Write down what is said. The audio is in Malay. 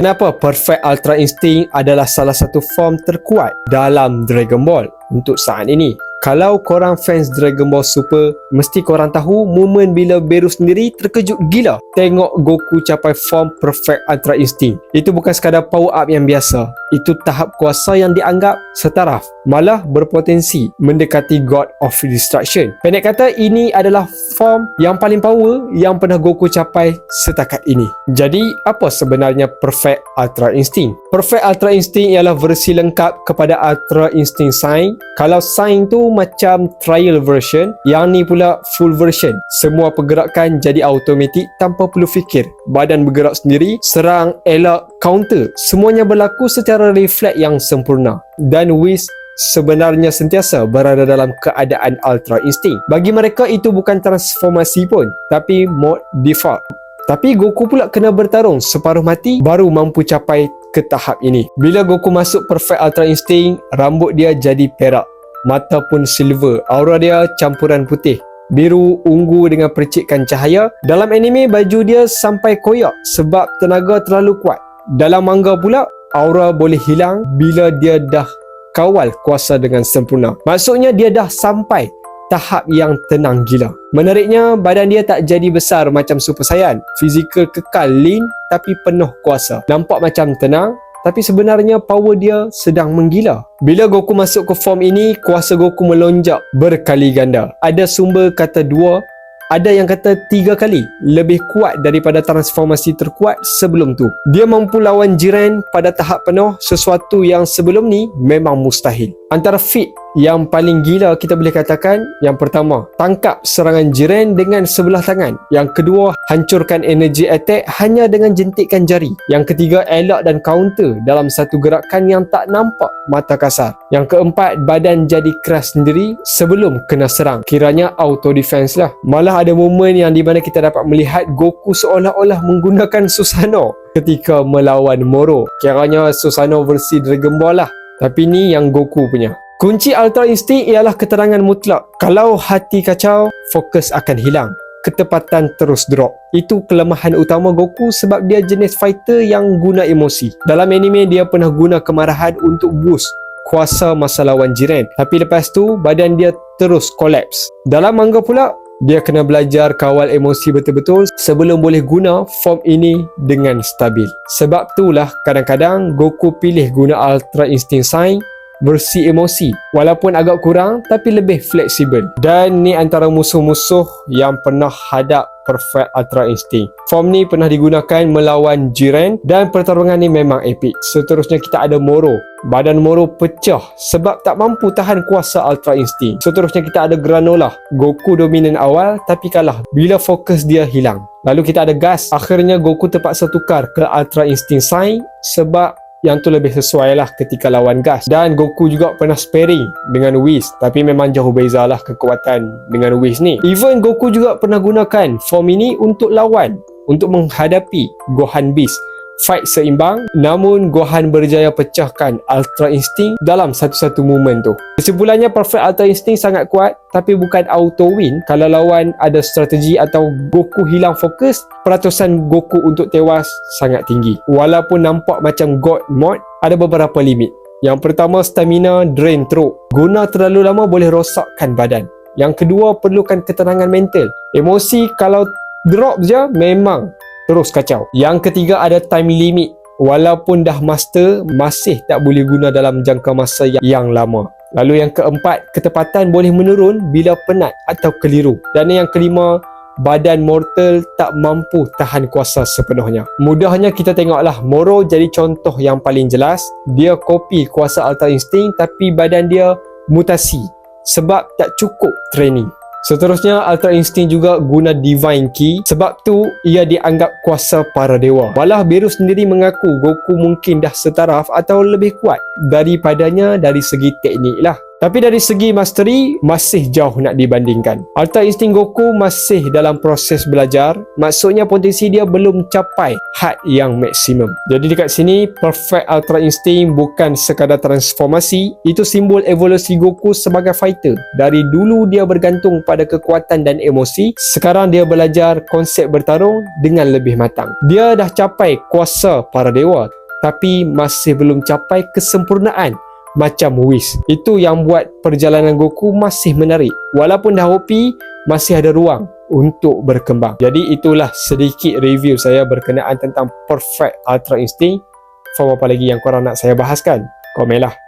Kenapa Perfect Ultra Instinct adalah salah satu form terkuat dalam Dragon Ball untuk saat ini? Kalau korang fans Dragon Ball Super, mesti korang tahu momen bila Beru sendiri terkejut gila tengok Goku capai form Perfect Ultra Instinct. Itu bukan sekadar power up yang biasa, itu tahap kuasa yang dianggap setaraf, malah berpotensi mendekati God of Destruction. Pendek kata, ini adalah form yang paling power yang pernah Goku capai setakat ini. Jadi, apa sebenarnya Perfect Ultra Instinct? Perfect Ultra Instinct ialah versi lengkap kepada Ultra Instinct Sign. Kalau Sign tu macam trial version, yang ni pula full version. Semua pergerakan jadi automatik tanpa perlu fikir. Badan bergerak sendiri, serang, elak, counter, semuanya berlaku secara refleks yang sempurna. Dan Whis sebenarnya sentiasa berada dalam keadaan Ultra Instinct. Bagi mereka itu bukan transformasi pun, tapi mode default. Tapi Goku pula kena bertarung separuh mati baru mampu capai ke tahap ini. Bila Goku masuk Perfect Ultra Instinct, rambut dia jadi perak, mata pun silver, aura dia campuran putih, biru, ungu dengan percikan cahaya. Dalam anime, baju dia sampai koyak sebab tenaga terlalu kuat. Dalam manga pula, aura boleh hilang bila dia dah kawal kuasa dengan sempurna. Maksudnya dia dah sampai tahap yang tenang gila. Menariknya, badan dia tak jadi besar macam Super Saiyan. Fizikal kekal lean tapi penuh kuasa. Nampak macam tenang, tapi sebenarnya power dia sedang menggila. Bila Goku masuk ke form ini, kuasa Goku melonjak berkali ganda. Ada sumber kata 2, ada yang kata 3 kali lebih kuat daripada transformasi terkuat sebelum tu. Dia mampu lawan Jiren pada tahap penuh, sesuatu yang sebelum ni memang mustahil. Antara feat yang paling gila kita boleh katakan, yang pertama, tangkap serangan Jiren dengan sebelah tangan. Yang kedua, hancurkan energy attack hanya dengan jentikan jari. Yang ketiga, elak dan counter dalam satu gerakan yang tak nampak mata kasar. Yang keempat, badan jadi keras sendiri sebelum kena serang. Kiranya auto defense lah. Malah ada momen yang di mana kita dapat melihat Goku seolah-olah menggunakan Susanoo ketika melawan Moro. Kiranya Susanoo versi Dragon Ball lah, tapi ni yang Goku punya. Kunci Ultra Instinct ialah keterangan mutlak. Kalau hati kacau, fokus akan hilang. Ketepatan terus drop. Itu kelemahan utama Goku sebab dia jenis fighter yang guna emosi. Dalam anime, dia pernah guna kemarahan untuk boost kuasa masa lawan Jiren. Tapi lepas tu, badan dia terus collapse. Dalam manga pula, dia kena belajar kawal emosi betul-betul sebelum boleh guna form ini dengan stabil. Sebab itulah kadang-kadang Goku pilih guna Ultra Instinct Sign versi emosi, walaupun agak kurang tapi lebih fleksibel. Dan ni antara musuh-musuh yang pernah hadap Perfect Ultra Instinct. Form ni pernah digunakan melawan Jiren dan pertarungan ni memang epic. Seterusnya kita ada Moro. Badan Moro pecah sebab tak mampu tahan kuasa Ultra Instinct. Seterusnya kita ada Granola. Goku dominan awal tapi kalah bila fokus dia hilang. Lalu kita ada Gas. Akhirnya Goku terpaksa tukar ke Ultra Instinct Sign sebab yang tu lebih sesuai lah ketika lawan Gas. Dan Goku juga pernah sparring dengan Whis, tapi memang jauh beza lah kekuatan dengan Whis ni. Even Goku juga pernah gunakan form ini untuk lawan, untuk menghadapi Gohan Beast. Fight seimbang, namun Gohan berjaya pecahkan Ultra Instinct dalam satu-satu momen tu. Kesimpulannya, Perfect Ultra Instinct sangat kuat, tapi bukan auto win. Kalau lawan ada strategi atau Goku hilang fokus, peratusan Goku untuk tewas sangat tinggi. Walaupun nampak macam God mode, ada beberapa limit. Yang pertama, stamina drain teruk. Guna terlalu lama boleh rosakkan badan. Yang kedua, perlukan ketenangan mental. Emosi kalau drop je memang terus kacau. Yang ketiga, ada time limit. Walaupun dah master, masih tak boleh guna dalam jangka masa yang lama. Lalu yang keempat, ketepatan boleh menurun bila penat atau keliru. Dan yang kelima, badan mortal tak mampu tahan kuasa sepenuhnya. Mudahnya kita tengoklah, Moro jadi contoh yang paling jelas. Dia kopi kuasa Ultra Instinct tapi badan dia mutasi sebab tak cukup training. Seterusnya, Ultra Instinct juga guna Divine Key. Sebab tu ia dianggap kuasa para dewa. Malah Beru sendiri mengaku Goku mungkin dah setaraf atau lebih kuat daripadanya dari segi teknik lah. Tapi dari segi mastery, masih jauh nak dibandingkan. Ultra Instinct Goku masih dalam proses belajar, maksudnya potensi dia belum capai had yang maksimum. Jadi dekat sini, Perfect Ultra Instinct bukan sekadar transformasi, itu simbol evolusi Goku sebagai fighter. Dari dulu dia bergantung pada kekuatan dan emosi, sekarang dia belajar konsep bertarung dengan lebih matang. Dia dah capai kuasa para dewa, tapi masih belum capai kesempurnaan macam Whis. Itu yang buat perjalanan Goku masih menarik. Walaupun dah OP, masih ada ruang untuk berkembang. Jadi itulah sedikit review saya berkenaan tentang Perfect Ultra Instinct. Form apa lagi yang korang nak saya bahaskan? Komenlah.